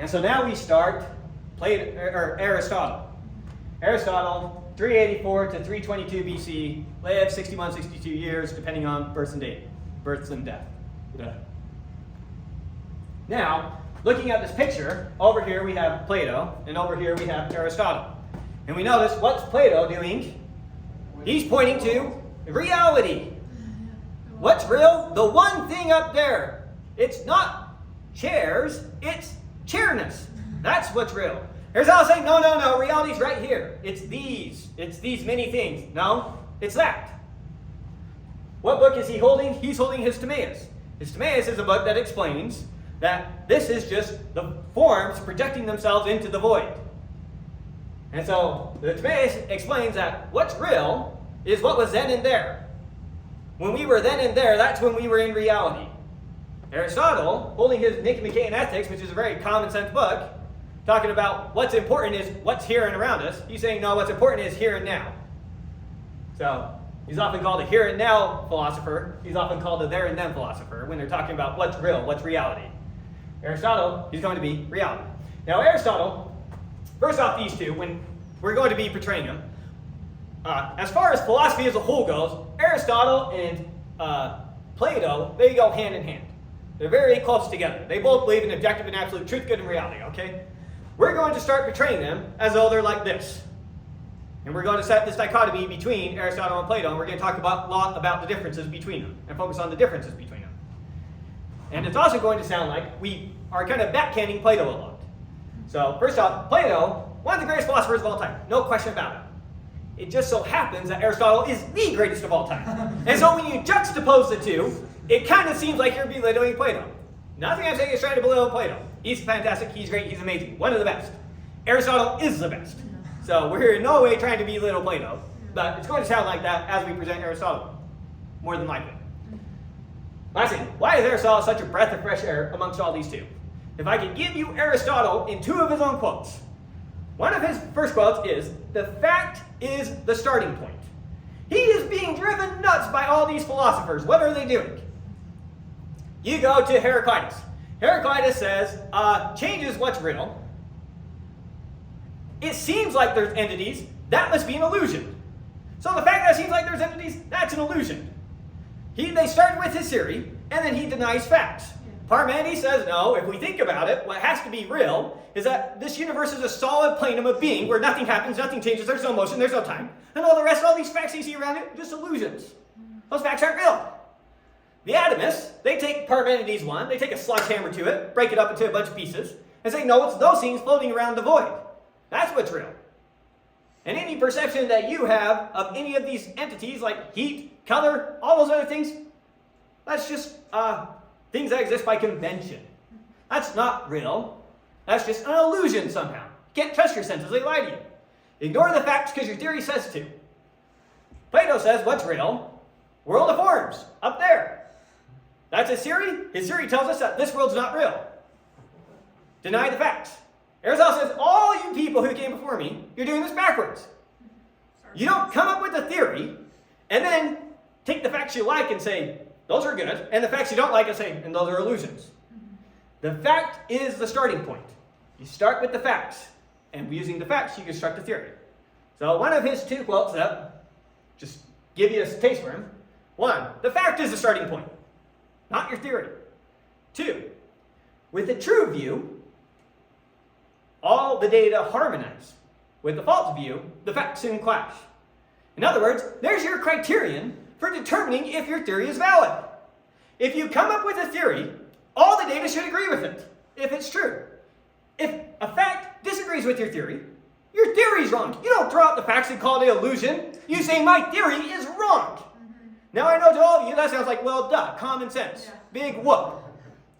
And so now we start Aristotle. Aristotle, 384 to 322 BC, lived 61, 62 years, depending on births and death. Now, looking at this picture, over here we have Plato, and over here we have Aristotle. And we notice, what's Plato doing? He's pointing to reality. What's real? The one thing up there. It's not chairs, it's chairness. That's what's real. Aristotle's saying, no, reality's right here. It's these many things. No, it's that. What book is he holding? He's holding his Timaeus. His Timaeus is a book that explains that this is just the forms projecting themselves into the void. And so the Timaeus explains that what's real is what was then and there. When we were then and there, that's when we were in reality. Aristotle, holding his Nicomachean Ethics, which is a very common sense book, talking about what's important is what's here and around us. He's saying, no, what's important is here and now. So he's often called a here and now philosopher. He's often called a there and then philosopher when they're talking about what's real, what's reality. Aristotle, he's going to be reality. Now Aristotle, first off these two, when we're going to be portraying them, as far as philosophy as a whole goes, Aristotle and Plato, they go hand in hand. They're very close together. They both believe in objective and absolute truth, good and reality, okay? We're going to start portraying them as though they're like this. And we're going to set this dichotomy between Aristotle and Plato, and we're going to talk a lot about the differences between them, and focus on the differences between them. And it's also going to sound like we are kind of backhanding Plato a lot. So, first off, Plato, one of the greatest philosophers of all time, no question about it. It just so happens that Aristotle is the greatest of all time. And so when you juxtapose the two, it kind of seems like you're belittling Plato. Nothing I'm saying is trying to belittle Plato. He's fantastic, he's great, he's amazing. One of the best. Aristotle is the best. So we're in no way trying to belittle Plato, but it's going to sound like that as we present Aristotle, more than likely. Last thing, why is Aristotle such a breath of fresh air amongst all these two? If I could give you Aristotle in two of his own quotes. One of his first quotes is, "The fact is the starting point." He is being driven nuts by all these philosophers. What are they doing? You go to Heraclitus. Heraclitus says, change is what's real. It seems like there's entities. That must be an illusion. So the fact that it seems like there's entities, that's an illusion. They start with his theory, and then he denies facts. Parmenides says, no, if we think about it, what has to be real is that this universe is a solid plenum of being where nothing happens, nothing changes, there's no motion, there's no time. And all the rest, all these facts you see around it, just illusions. Those facts aren't real. The atomists, they take Parmenides one, they take a sledgehammer to it, break it up into a bunch of pieces, and say, no, it's those things floating around the void. That's what's real. And any perception that you have of any of these entities, like heat, color, all those other things, that's just things that exist by convention. That's not real. That's just an illusion somehow. You can't trust your senses, they lie to you. Ignore the facts because your theory says to. Plato says, what's real? World of forms, up there. That's his theory. His theory tells us that this world's not real. Deny the facts. Aristotle says, all you people who came before me, you're doing this backwards. You don't come up with a theory and then take the facts you like and say, those are good, and the facts you don't like and say, and those are illusions. The fact is the starting point. You start with the facts, and using the facts, you construct a theory. So one of his two quotes that just give you a taste for him. One, the fact is the starting point, not your theory. Two, with the true view, all the data harmonize. With the false view, the facts soon clash. In other words, there's your criterion for determining if your theory is valid. If you come up with a theory, all the data should agree with it, if it's true. If a fact disagrees with your theory is wrong. You don't throw out the facts and call it an illusion. You say, my theory is wrong. Now I know to all of you, that sounds like, well, duh, common sense. Big whoop.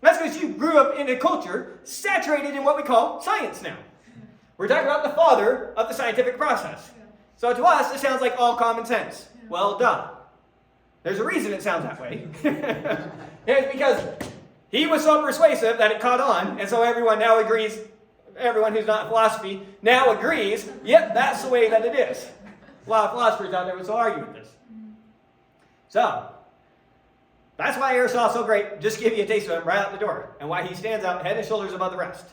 That's because you grew up in a culture saturated in what we call science now. We're talking about the father of the scientific process. So to us, it sounds like all common sense. Well, duh. There's a reason it sounds that way. And it's because he was so persuasive that it caught on, and so everyone now agrees, everyone who's not in philosophy now agrees, yep, that's the way that it is. A lot of philosophers out there would still argue with this. So, that's why Aristotle's so great. Just give you a taste of him right out the door, and why he stands out head and shoulders above the rest.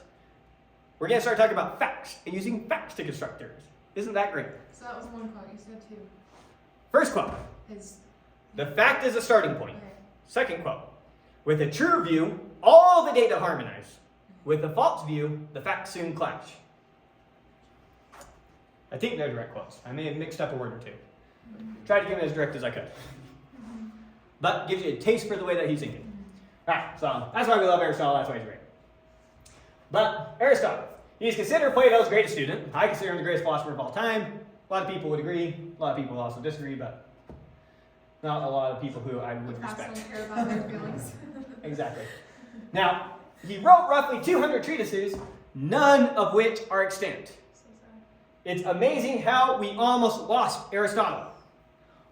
We're going to start talking about facts and using facts to construct theories. Isn't that great? So that was one quote. You said two. First quote. The fact is a starting point. Okay. Second quote. With a true view, all the data harmonize. With a false view, the facts soon clash. I think they're direct quotes. I may have mixed up a word or two. Tried to give it as direct as I could. But gives you a taste for the way that he's thinking. Alright, so that's why we love Aristotle, that's why he's great. But Aristotle, he's considered Plato's greatest student. I consider him the greatest philosopher of all time. A lot of people would agree, a lot of people also disagree, but not a lot of people who I would respect. Don't care about their feelings. Exactly. Now, he wrote roughly 200 treatises, none of which are extant. So sad. It's amazing how we almost lost Aristotle.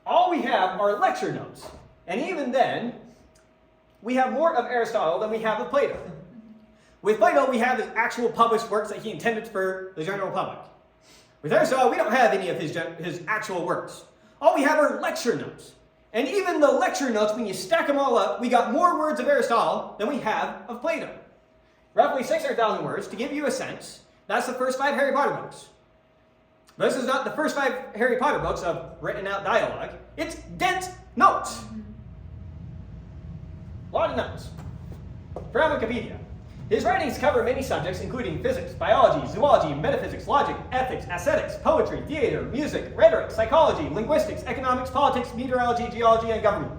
All we have are lecture notes. And even then, we have more of Aristotle than we have of Plato. With Plato, we have his actual published works that he intended for the general public. With Aristotle, we don't have any of his actual works. All we have are lecture notes. And even the lecture notes, when you stack them all up, we got more words of Aristotle than we have of Plato. Roughly 600,000 words. To give you a sense, that's the first 5 Harry Potter books. This is not the first 5 Harry Potter books of written out dialogue. It's dense notes. A lot of notes. From Wikipedia. His writings cover many subjects, including physics, biology, zoology, metaphysics, logic, ethics, aesthetics, poetry, theater, music, rhetoric, psychology, linguistics, economics, politics, meteorology, geology, and government.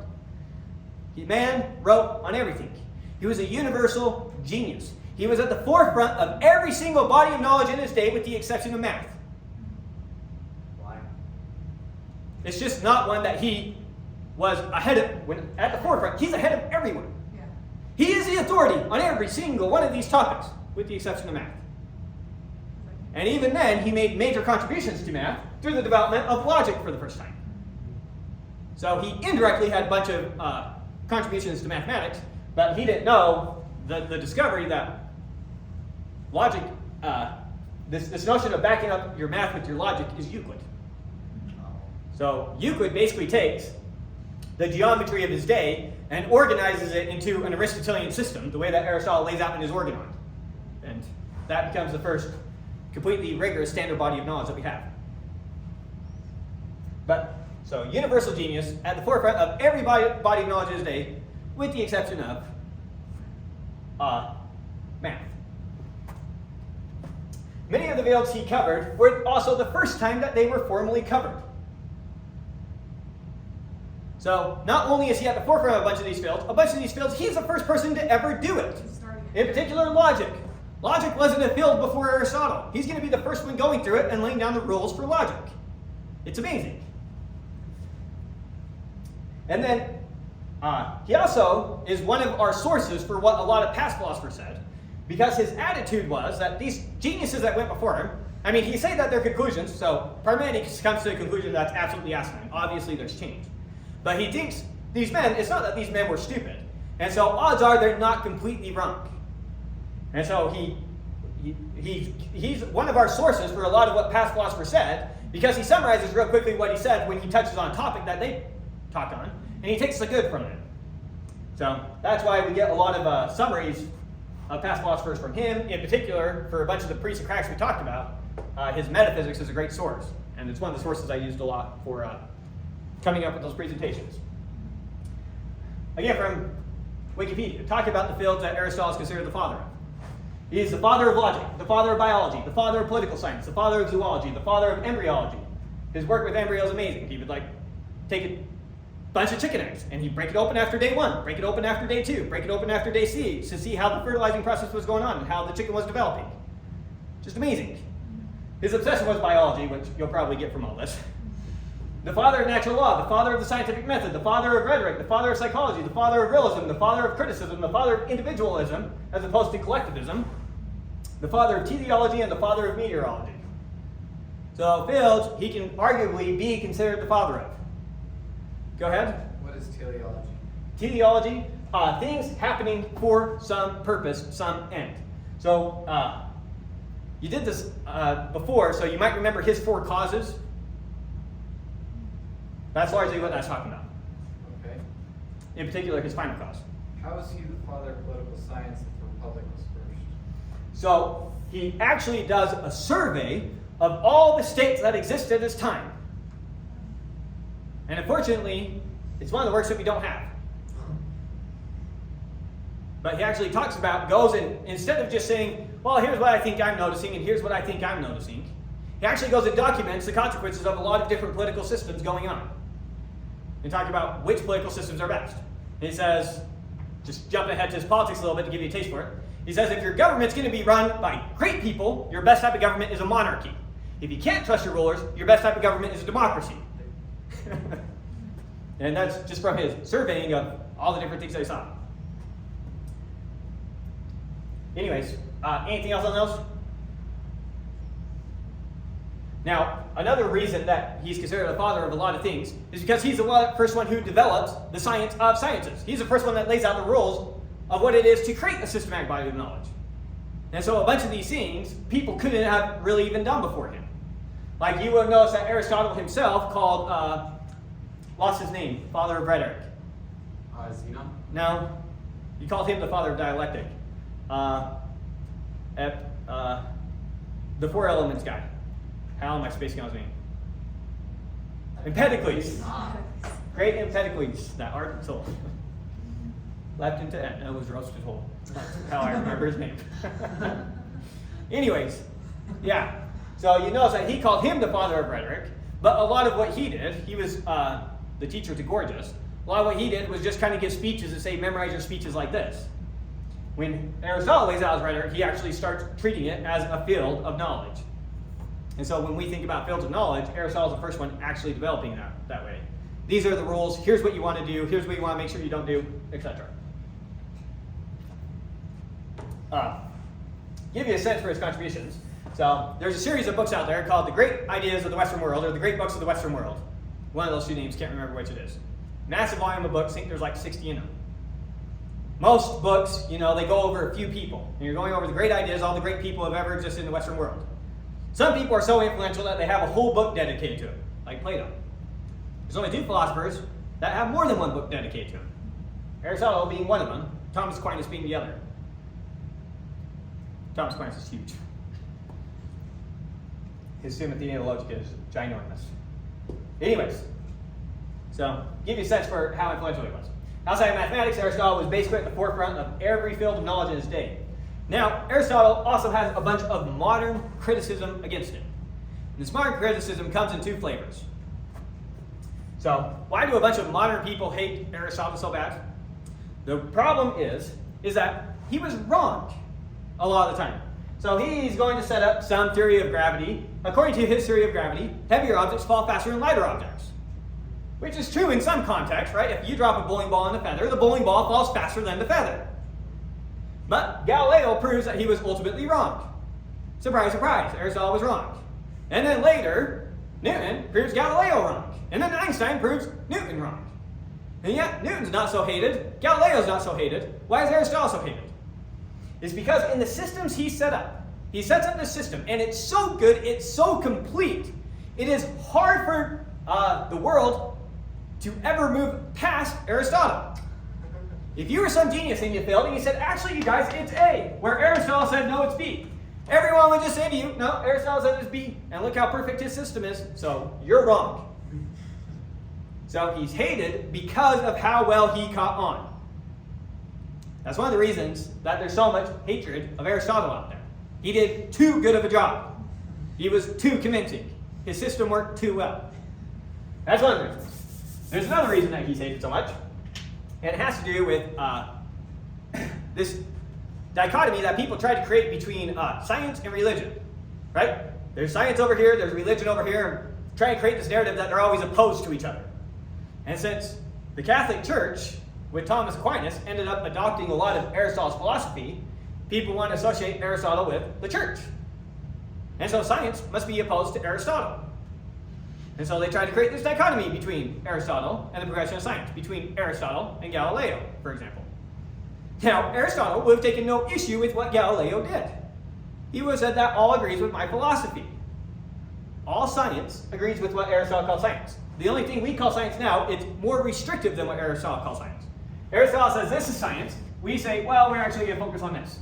Man wrote on everything. He was a universal genius. He was at the forefront of every single body of knowledge in his day, with the exception of math. Why? It's just not one that he was ahead of, at the forefront. He's ahead of everyone. Yeah. He is the authority on every single one of these topics, with the exception of math. And even then, he made major contributions to math through the development of logic for the first time. So he indirectly had a bunch of contributions to mathematics, but he didn't know the discovery that logic, this notion of backing up your math with your logic is Euclid. So Euclid basically takes the geometry of his day and organizes it into an Aristotelian system, the way that Aristotle lays out in his Organon. And that becomes the first completely rigorous standard body of knowledge that we have. But, so universal genius at the forefront of every body of knowledge of his day, with the exception of math. Many of the fields he covered were also the first time that they were formally covered. So not only is he at the forefront of a bunch of these fields, he's the first person to ever do it. In particular, logic. Logic wasn't a field before Aristotle. He's going to be the first one going through it and laying down the rules for logic. It's amazing. And then he also is one of our sources for what a lot of past philosophers said, because his attitude was that these geniuses that went before him, I mean, he said that their conclusions, so Parmenides comes to a conclusion that's absolutely asinine. Obviously, there's change. But he thinks these men, it's not that these men were stupid. And so odds are they're not completely wrong. And so he's one of our sources for a lot of what past philosophers said, because he summarizes real quickly what he said when he touches on a topic that they talked on, and he takes the good from it. So that's why we get a lot of summaries of past philosophers from him. In particular, for a bunch of the pre-Socratics we talked about, his metaphysics is a great source. And it's one of the sources I used a lot for coming up with those presentations. Again, from Wikipedia, talking about the fields that Aristotle is considered the father of. He's the father of logic, the father of biology, the father of political science, the father of zoology, the father of embryology. His work with embryos is amazing. He would take a bunch of chicken eggs and he'd break it open after day 1, break it open after day 2, break it open after day 6 to see how the fertilizing process was going on and how the chicken was developing. Just amazing. His obsession was biology, which you'll probably get from all this. The father of natural law, the father of the scientific method, the father of rhetoric, the father of psychology, the father of realism, the father of criticism, the father of individualism, as opposed to collectivism, the father of teleology, and the father of meteorology. So fields he can arguably be considered the father of. Go ahead. What is teleology? Teleology, things happening for some purpose, some end. So you did this before, so you might remember his 4 causes. That's largely what that's talking about. Okay. In particular, his final cause. How is he the father of political science if the Republic was first? So, he actually does a survey of all the states that exist at this time. And unfortunately, it's one of the works that we don't have. But he actually talks about, goes and instead of just saying, well, here's what I think I'm noticing and here's what I think I'm noticing, he actually goes and documents the consequences of a lot of different political systems going on. And talking about which political systems are best. And he says, just jumping ahead to his politics a little bit to give you a taste for it. He says if your government's going to be run by great people, your best type of government is a monarchy. If you can't trust your rulers, your best type of government is a democracy. And that's just from his surveying of all the different things that he saw. Anyways, anything else on those? Now, another reason that he's considered the father of a lot of things is because he's the first one who develops the science of sciences. He's the first one that lays out the rules of what it is to create a systematic body of knowledge. And so a bunch of these things people couldn't have really even done before him. Like you would notice that Aristotle himself called, lost his name, father of rhetoric. Zeno? No, you called him the father of dialectic. The four elements guy. How am I spacing on his name? Empedocles. Great Empedocles, that ardent soul. Leapt into Etna, was roasted whole. That's how I remember his name. Anyways, yeah. So you notice that he called him the father of rhetoric, but a lot of what he did, he was the teacher to Gorgias. A lot of what he did was just kind of give speeches and say, memorize your speeches like this. When Aristotle lays out his rhetoric, he actually starts treating it as a field of knowledge. And so when we think about fields of knowledge, Aristotle's the first one actually developing that way. These are the rules. Here's what you want to do. Here's what you want to make sure you don't do, etc. Give you a sense for his contributions. So there's a series of books out there called The Great Ideas of the Western World, or The Great Books of the Western World. One of those two names, can't remember which it is. Massive volume of books. I think there's like 60 in them. Most books, they go over a few people. And you're going over the great ideas all the great people have ever existed in the Western world. Some people are so influential that they have a whole book dedicated to it, like Plato. There's only two philosophers that have more than one book dedicated to him. Aristotle being one of them, Thomas Aquinas being the other. Thomas Aquinas is huge. His Summa Theologica is ginormous. Anyways, so give you a sense for how influential he was. Outside of mathematics, Aristotle was basically at the forefront of every field of knowledge in his day. Now, Aristotle also has a bunch of modern criticism against him. And this modern criticism comes in two flavors. So, why do a bunch of modern people hate Aristotle so bad? The problem is that he was wrong a lot of the time. So he's going to set up some theory of gravity. According to his theory of gravity, heavier objects fall faster than lighter objects. Which is true in some context, right? If you drop a bowling ball on the feather, the bowling ball falls faster than the feather. But Galileo proves that he was ultimately wrong. Surprise, surprise, Aristotle was wrong. And then later, Newton proves Galileo wrong. And then Einstein proves Newton wrong. And yet, Newton's not so hated, Galileo's not so hated. Why is Aristotle so hated? It's because in the systems he set up, he sets up this system, and it's so good, it's so complete, it is hard for the world to ever move past Aristotle. If you were some genius and you failed and you said, actually, you guys, it's A, where Aristotle said, no, it's B, everyone would just say to you, no, Aristotle said it's B, and look how perfect his system is, so you're wrong. So he's hated because of how well he caught on. That's one of the reasons that there's so much hatred of Aristotle out there. He did too good of a job. He was too convincing. His system worked too well. That's one of the reasons. There's another reason that he's hated so much, and it has to do with this dichotomy that people try to create between science and religion, right? There's science over here, there's religion over here, and try to create this narrative that they're always opposed to each other. And since the Catholic Church, with Thomas Aquinas, ended up adopting a lot of Aristotle's philosophy, people want to associate Aristotle with the church. And so science must be opposed to Aristotle. And so they tried to create this dichotomy between Aristotle and the progression of science, between Aristotle and Galileo, for example. Now, Aristotle would have taken no issue with what Galileo did. He would have said that all agrees with my philosophy. All science agrees with what Aristotle called science. The only thing we call science now, it's more restrictive than what Aristotle calls science. Aristotle says this is science. We say, well, we're actually going to focus on this.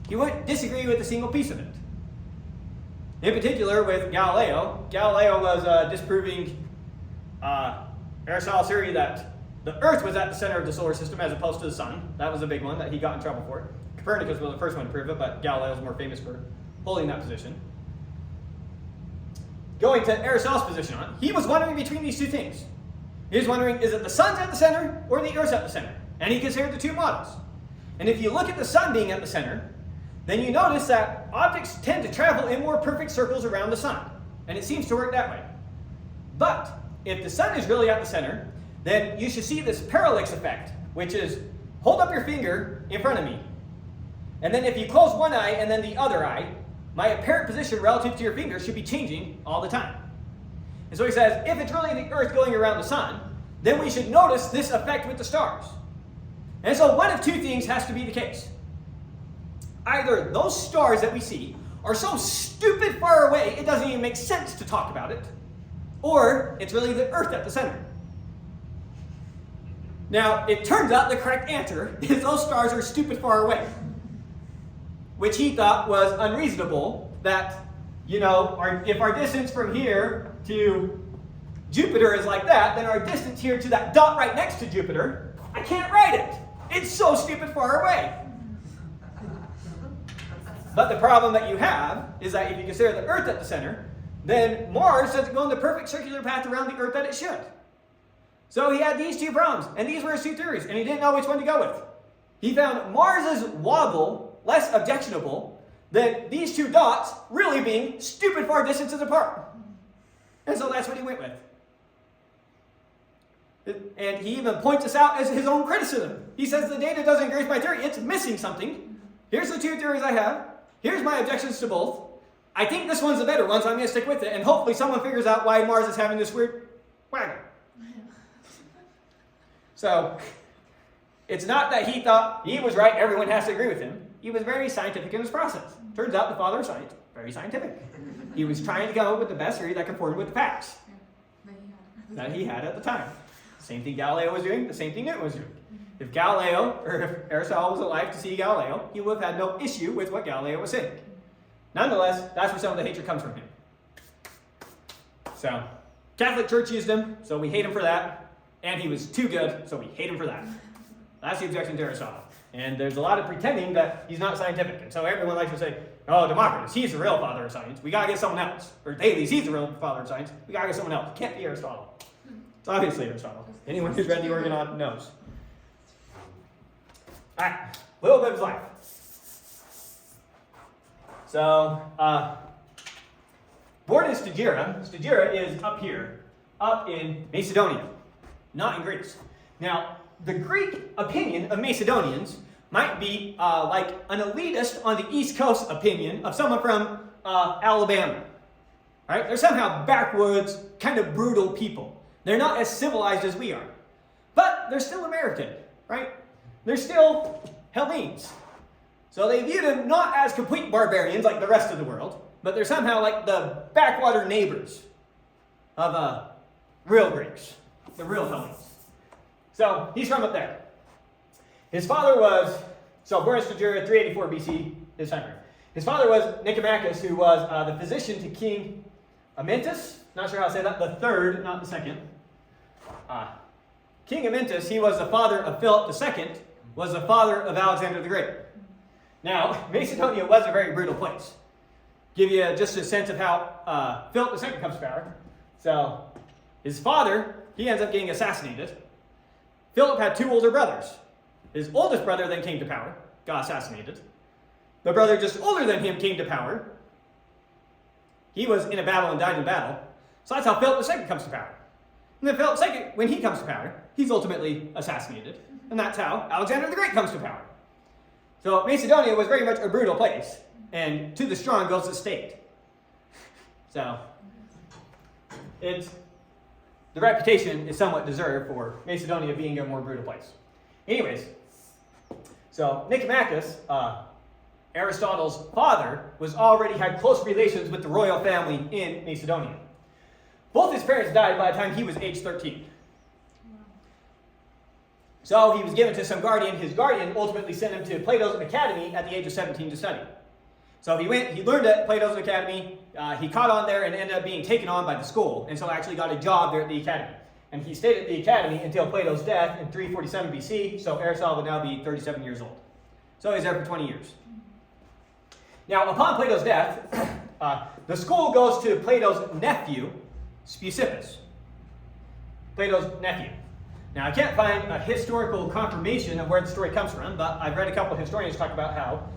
He wouldn't disagree with a single piece of it. In particular, with Galileo, Galileo was disproving Aristotle's theory that the Earth was at the center of the solar system as opposed to the sun. That was a big one that he got in trouble for. Copernicus was the first one to prove it, but Galileo was more famous for holding that position. Going to Aristotle's position on it, he was wondering between these two things. He was wondering, is it the sun's at the center or the Earth's at the center? And he compared the two models. And if you look at the sun being at the center, then you notice that objects tend to travel in more perfect circles around the sun. And it seems to work that way. But if the sun is really at the center, then you should see this parallax effect, which is hold up your finger in front of me. And then if you close one eye and then the other eye, my apparent position relative to your finger should be changing all the time. And so he says, if it's really the Earth going around the sun, then we should notice this effect with the stars. And so one of two things has to be the case. Either those stars that we see are so stupid far away it doesn't even make sense to talk about it, or it's really the Earth at the center. Now, it turns out the correct answer is those stars are stupid far away, which he thought was unreasonable, that, if our distance from here to Jupiter is like that, then our distance here to that dot right next to Jupiter, I can't write it. It's so stupid far away. But the problem that you have is that if you consider the Earth at the center, then Mars doesn't go in the perfect circular path around the Earth that it should. So he had these two problems, and these were his two theories, and he didn't know which one to go with. He found Mars's wobble less objectionable than these two dots really being stupid far distances apart. And so that's what he went with. And he even points this out as his own criticism. He says the data doesn't agree with my theory, it's missing something. Here's the two theories I have. Here's my objections to both. I think this one's the better one, so I'm going to stick with it. And hopefully someone figures out why Mars is having this weird waggle. So, it's not that he thought he was right, everyone has to agree with him. He was very scientific in his process. Turns out the father of science, very scientific. He was trying to come up with the best theory that conformed with the facts that he had at the time. Same thing Galileo was doing, the same thing Newton was doing. If Galileo, or if Aristotle was alive to see Galileo, he would have had no issue with what Galileo was saying. Nonetheless, that's where some of the hatred comes from him. So, Catholic Church used him, so we hate him for that. And he was too good, so we hate him for that. That's the objection to Aristotle. And there's a lot of pretending that he's not scientific. And so everyone likes to say, oh, Democritus, he's the real father of science. We gotta get someone else. Or Thales, he's the real father of science. We gotta get someone else. It can't be Aristotle. It's obviously Aristotle. Anyone who's read the Organon knows. All right, a little bit of his life. So, born in Stagira. Stagira is up here, up in Macedonia, not in Greece. Now, the Greek opinion of Macedonians might be like an elitist on the East Coast opinion of someone from Alabama. Right? They're somehow backwoods, kind of brutal people. They're not as civilized as we are. But they're still American, right? They're still Hellenes. So they viewed them not as complete barbarians like the rest of the world, but they're somehow like the backwater neighbors of real Greeks, the real Hellenes. So he's from up there. His father was, born in Stagira, 384 BC, his time frame. His father was Nicomachus, who was the physician to King Amyntas. Not sure how to say that, the third, not the second. King Amyntas, he was the father of Philip II, was the father of Alexander the Great. Now, Macedonia was a very brutal place. Give you just a sense of how Philip II comes to power. So, his father, he ends up getting assassinated. Philip had two older brothers. His oldest brother then came to power, got assassinated. The brother just older than him came to power. He was in a battle and died in battle. So that's how Philip II comes to power. And then Philip II, when he comes to power, he's ultimately assassinated. And that's how Alexander the Great comes to power. So Macedonia was very much a brutal place. And to the strong goes the state. So the reputation is somewhat deserved for Macedonia being a more brutal place. Anyways, so Nicomachus, Aristotle's father, already had close relations with the royal family in Macedonia. Both his parents died by the time he was age 13. So he was given to some guardian. His guardian ultimately sent him to Plato's academy at the age of 17 to study. So he learned at Plato's Academy, he caught on there and ended up being taken on by the school, and so actually got a job there at the Academy. And he stayed at the Academy until Plato's death in 347 BC, so Aristotle would now be 37 years old. So he's there for 20 years. Now, upon Plato's death, the school goes to Plato's nephew, Speusippus. Plato's nephew. Now, I can't find a historical confirmation of where the story comes from, but I've read a couple of historians talk about how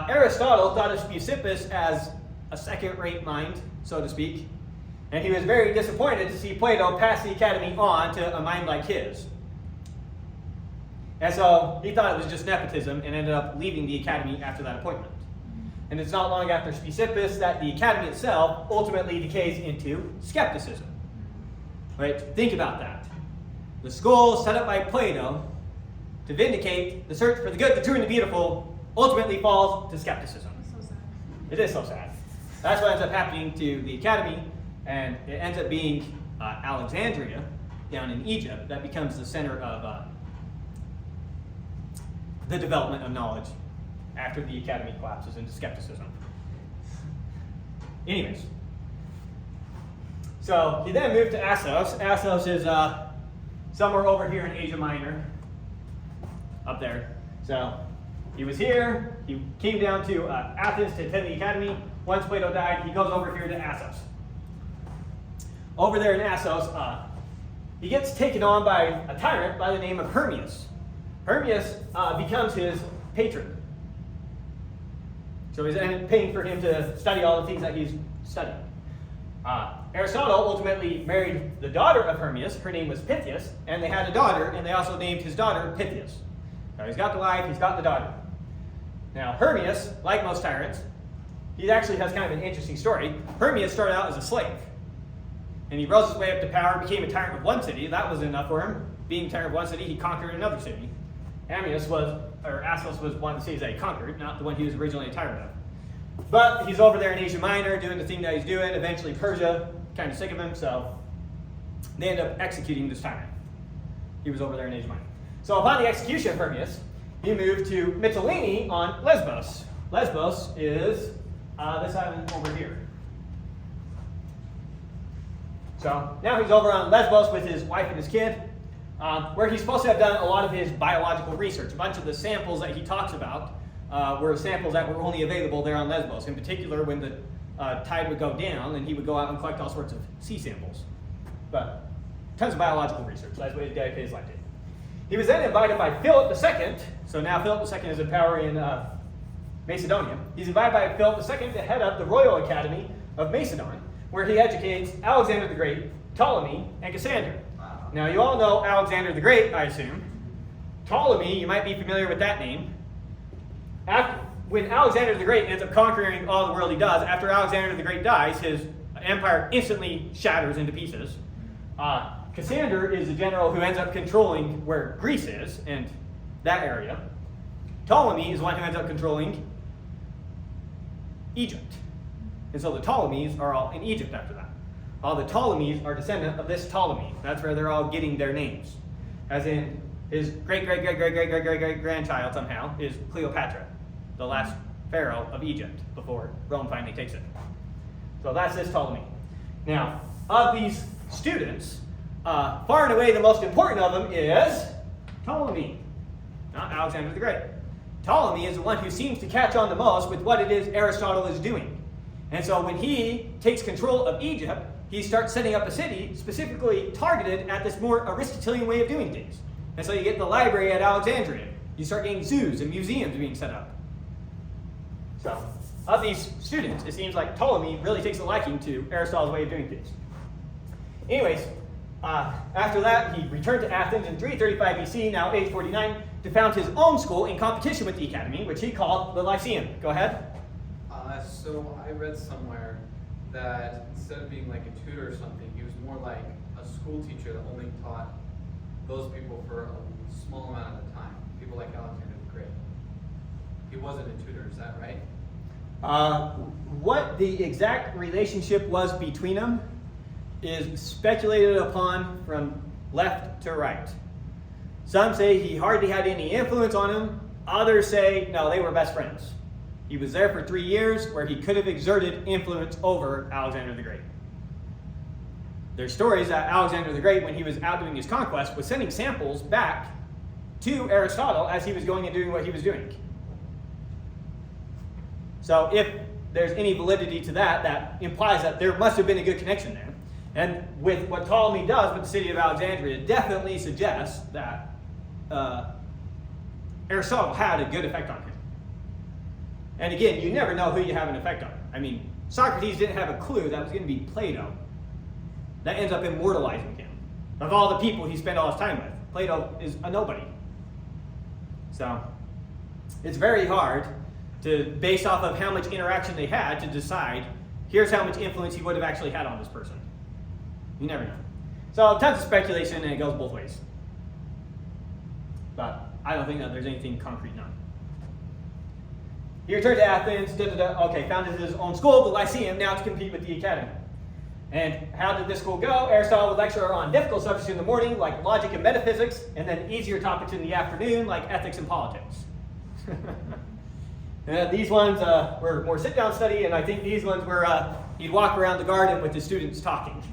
Aristotle thought of Speusippus as a second-rate mind, so to speak, and he was very disappointed to see Plato pass the Academy on to a mind like his. And so he thought it was just nepotism and ended up leaving the Academy after that appointment. And it's not long after Speusippus that the Academy itself ultimately decays into skepticism. Right? Think about that. The school set up by Plato to vindicate the search for the good, the true, and the beautiful ultimately falls to skepticism. That's so sad. It is so sad. That's what ends up happening to the Academy, and it ends up being Alexandria down in Egypt that becomes the center of the development of knowledge after the Academy collapses into skepticism. Anyways, so he then moved to Assos. Assos is somewhere over here in Asia Minor, up there. So he was here, he came down to Athens to attend the Academy. Once Plato died, he goes over here to Assos. Over there in Assos, he gets taken on by a tyrant by the name of Hermias. Hermias becomes his patron. So he's paying for him to study all the things that he's studying. Aristotle ultimately married the daughter of Hermias. Her name was Pythias, and they had a daughter, and they also named his daughter Pythias. Now he's got the wife, he's got the daughter. Now Hermias, like most tyrants, he actually has kind of an interesting story. Hermias started out as a slave, and he rose his way up to power, became a tyrant of one city. That wasn't enough for him. Being tyrant of one city, he conquered another city. Assos was one of the cities that he conquered, not the one he was originally a tyrant of. But he's over there in Asia Minor doing the thing that he's doing. Eventually Persia, kind of sick of him, so they end up executing this tyrant. He was over there in Asia Minor. So upon the execution of Hermias, he moved to Mytilene on Lesbos. Lesbos is this island over here. So now he's over on Lesbos with his wife and his kid, where he's supposed to have done a lot of his biological research. A bunch of the samples that he talks about were samples that were only available there on Lesbos. In particular, when the tide would go down, and he would go out and collect all sorts of sea samples. But tons of biological research. That's what he dedicated his life to. He was then invited by Philip II. So now Philip II is in power in Macedonia. He's invited by Philip II to head up the Royal Academy of Macedon, where he educates Alexander the Great, Ptolemy, and Cassander. Wow. Now you all know Alexander the Great, I assume. Ptolemy, you might be familiar with that name. When Alexander the Great ends up conquering all the world he does, after Alexander the Great dies, his empire instantly shatters into pieces. Cassander is the general who ends up controlling where Greece is and that area. Ptolemy is the one who ends up controlling Egypt. And so the Ptolemies are all in Egypt after that. All the Ptolemies are descendant of this Ptolemy. That's where they're all getting their names. As in, his great-great-great-great-great-great-great-grandchild somehow is Cleopatra, the last pharaoh of Egypt before Rome finally takes it. So that's this Ptolemy. Now, of these students, far and away the most important of them is Ptolemy, not Alexander the Great. Ptolemy is the one who seems to catch on the most with what it is Aristotle is doing. And so when he takes control of Egypt, he starts setting up a city specifically targeted at this more Aristotelian way of doing things. And so you get the library at Alexandria. You start getting zoos and museums being set up. So, of these students, it seems like Ptolemy really takes a liking to Aristotle's way of doing things. Anyways, after that, he returned to Athens in 335 BC, now age 49, to found his own school in competition with the Academy, which he called the Lyceum. Go ahead. So I read somewhere that instead of being like a tutor or something, he was more like a school teacher that only taught those people for a small amount of time. People like Alexander the Great. He wasn't a tutor, is that right? What the exact relationship was between them is speculated upon from left to right. Some say he hardly had any influence on him. Others say, no, they were best friends. He was there for 3 years where he could have exerted influence over Alexander the Great. There's stories that Alexander the Great, when he was out doing his conquest, was sending samples back to Aristotle as he was going and doing what he was doing. So if there's any validity to that, that implies that there must have been a good connection there. And with what Ptolemy does with the city of Alexandria, it definitely suggests that Aristotle had a good effect on him. And again, you never know who you have an effect on. I mean, Socrates didn't have a clue that was going to be Plato. That ends up immortalizing him. Of all the people he spent all his time with, Plato is a nobody. So, it's very hard to, based off of how much interaction they had, to decide, here's how much influence he would have actually had on this person. You never know. So, tons of speculation, and it goes both ways. But I don't think that there's anything concrete now. He returned to Athens, founded his own school, the Lyceum, now to compete with the Academy. And how did this school go? Aristotle would lecture on difficult subjects in the morning, like logic and metaphysics, and then easier topics in the afternoon, like ethics and politics. And these ones were more sit-down study, and I think these ones were he'd walk around the garden with his students talking.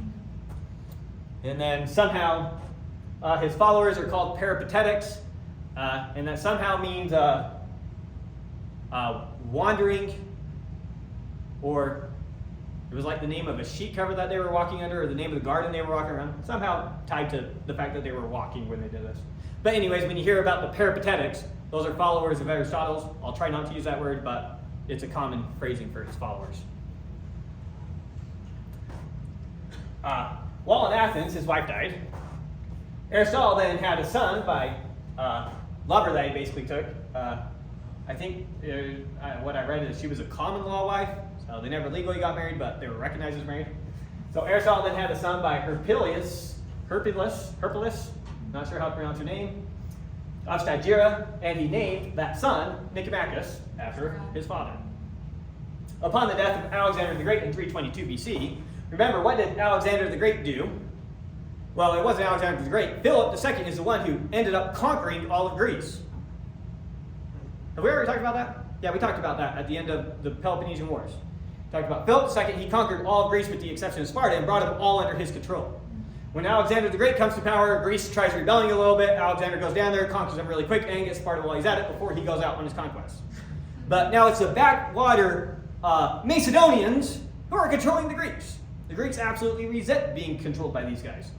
And then somehow his followers are called peripatetics, and that somehow means wandering, or it was like the name of a sheet cover that they were walking under, or the name of the garden they were walking around, somehow tied to the fact that they were walking when they did this. But anyways, when you hear about the peripatetics, those are followers of Aristotle's. I'll try not to use that word, but it's a common phrasing for his followers. While in Athens, his wife died. Aristotle then had a son by lover that he basically took. I think what I read is she was a common law wife, so they never legally got married, but they were recognized as married. So Aristotle then had a son by Herpulus, not sure how to pronounce her name, of Stagira, and he named that son Nicomachus after his father. Upon the death of Alexander the Great in 322 BC, remember, what did Alexander the Great do? Well, it wasn't Alexander the Great. Philip II is the one who ended up conquering all of Greece. Have we already talked about that? Yeah, we talked about that at the end of the Peloponnesian Wars. We talked about Philip II. He conquered all of Greece with the exception of Sparta and brought them all under his control. When Alexander the Great comes to power, Greece tries rebelling a little bit. Alexander goes down there, conquers them really quick, and gets Sparta while he's at it before he goes out on his conquest. But now it's the backwater Macedonians who are controlling the Greeks. The Greeks absolutely resent being controlled by these guys.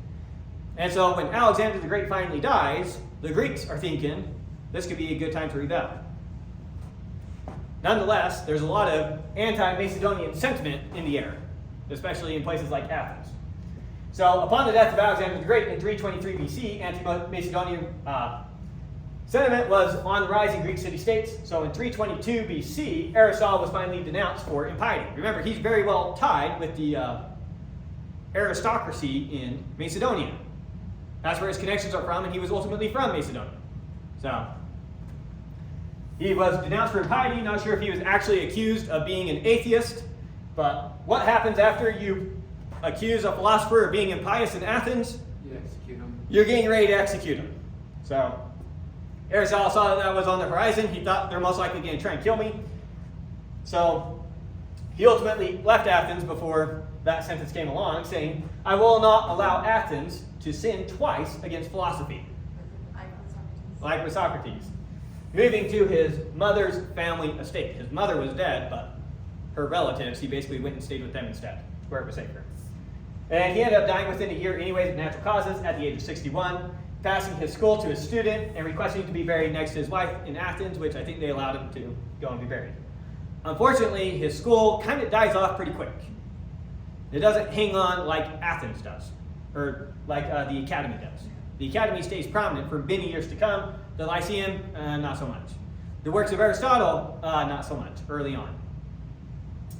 And so when Alexander the Great finally dies, the Greeks are thinking, this could be a good time to rebel. Nonetheless, there's a lot of anti-Macedonian sentiment in the air, especially in places like Athens. So upon the death of Alexander the Great in 323 BC, anti-Macedonian sentiment was on the rise in Greek city-states. So in 322 BC, Aristotle was finally denounced for impiety. Remember, he's very well tied with the aristocracy in Macedonia. That's where his connections are from, and he was ultimately from Macedonia. So he was denounced for impiety. Not sure if he was actually accused of being an atheist, but what happens after you accuse a philosopher of being impious in Athens? You execute him. You're getting ready to execute him. So Aristotle saw that was on the horizon. He thought they're most likely going to try and kill me. So he ultimately left Athens before that sentence came along, saying, I will not allow Athens to sin twice against philosophy. Like with Socrates. Moving to his mother's family estate. His mother was dead, but her relatives, he basically went and stayed with them instead, where it was safer. And he ended up dying within a year anyways of natural causes at the age of 61, passing his skull to his student and requesting to be buried next to his wife in Athens, which I think they allowed him to go and be buried. Unfortunately, his skull kind of dies off pretty quick. It doesn't hang on like Athens does, or like the Academy does. The Academy stays prominent for many years to come. The Lyceum, not so much. The works of Aristotle, not so much, early on.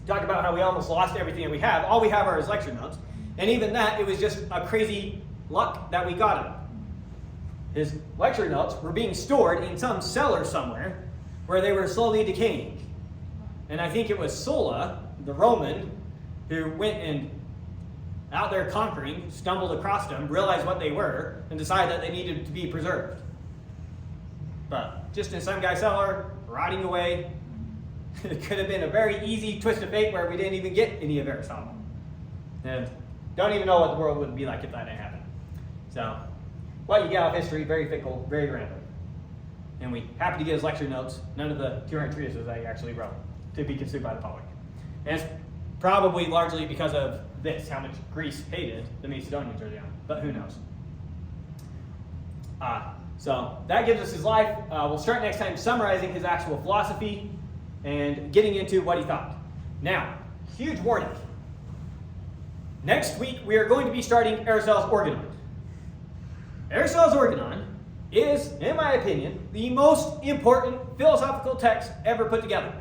Talk about how we almost lost everything that we have. All we have are his lecture notes. And even that, it was just a crazy luck that we got him. His lecture notes were being stored in some cellar somewhere where they were slowly decaying. And I think it was Sulla, the Roman, who went and out there conquering, stumbled across them, realized what they were, and decided that they needed to be preserved. But just in some guy's cellar, rotting away, It could have been a very easy twist of fate where we didn't even get any of Aristotle. And don't even know what the world would be like if that didn't happen. So, what you get off history, very fickle, very random. And we happen to get his lecture notes, none of the 200 treatises that he actually wrote, to be consumed by the public. And it's probably largely because of this, how much Greece hated the Macedonians early on, but who knows. So that gives us his life. We'll start next time summarizing his actual philosophy and getting into what he thought. Now, huge warning. Next week we are going to be starting Aristotle's Organon. Aristotle's Organon is, in my opinion, the most important philosophical text ever put together.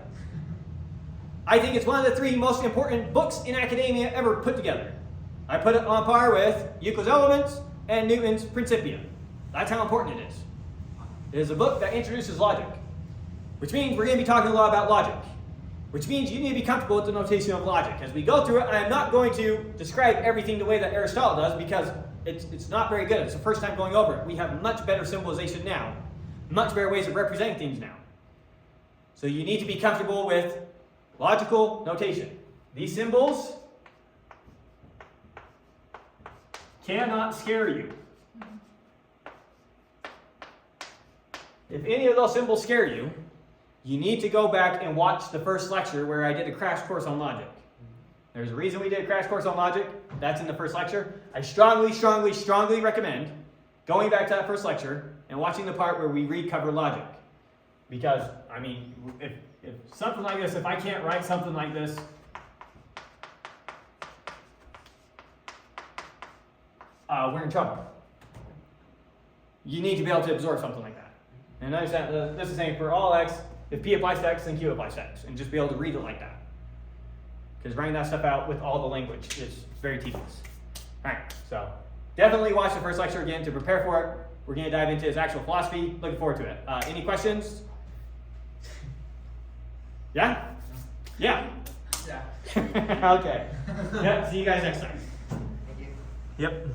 I think it's one of the 3 most important books in academia ever put together. I put it on par with Euclid's Elements and Newton's Principia. That's how important it is. It is a book that introduces logic, which means we're going to be talking a lot about logic, which means you need to be comfortable with the notation of logic. As we go through it, I am not going to describe everything the way that Aristotle does because it's not very good. It's the first time going over it. We have much better symbolization now, much better ways of representing things now. So you need to be comfortable with logical notation. These symbols cannot scare you. If any of those symbols scare you, you need to go back and watch the first lecture where I did a crash course on logic. There's a reason we did a crash course on logic. That's in the first lecture. I strongly, strongly, strongly recommend going back to that first lecture and watching the part where we recover logic. Because, I mean, if something like this, if I can't write something like this, we're in trouble. You need to be able to absorb something like that. And understand this is saying for all x, if p applies to x, then q applies to x. And just be able to read it like that. Because writing that stuff out with all the language is very tedious. Alright, so definitely watch the first lecture again to prepare for it. We're going to dive into his actual philosophy. Looking forward to it. Any questions? Yeah? Yeah. Yeah. Okay. Yeah, see you guys next time. Thank you. Yep.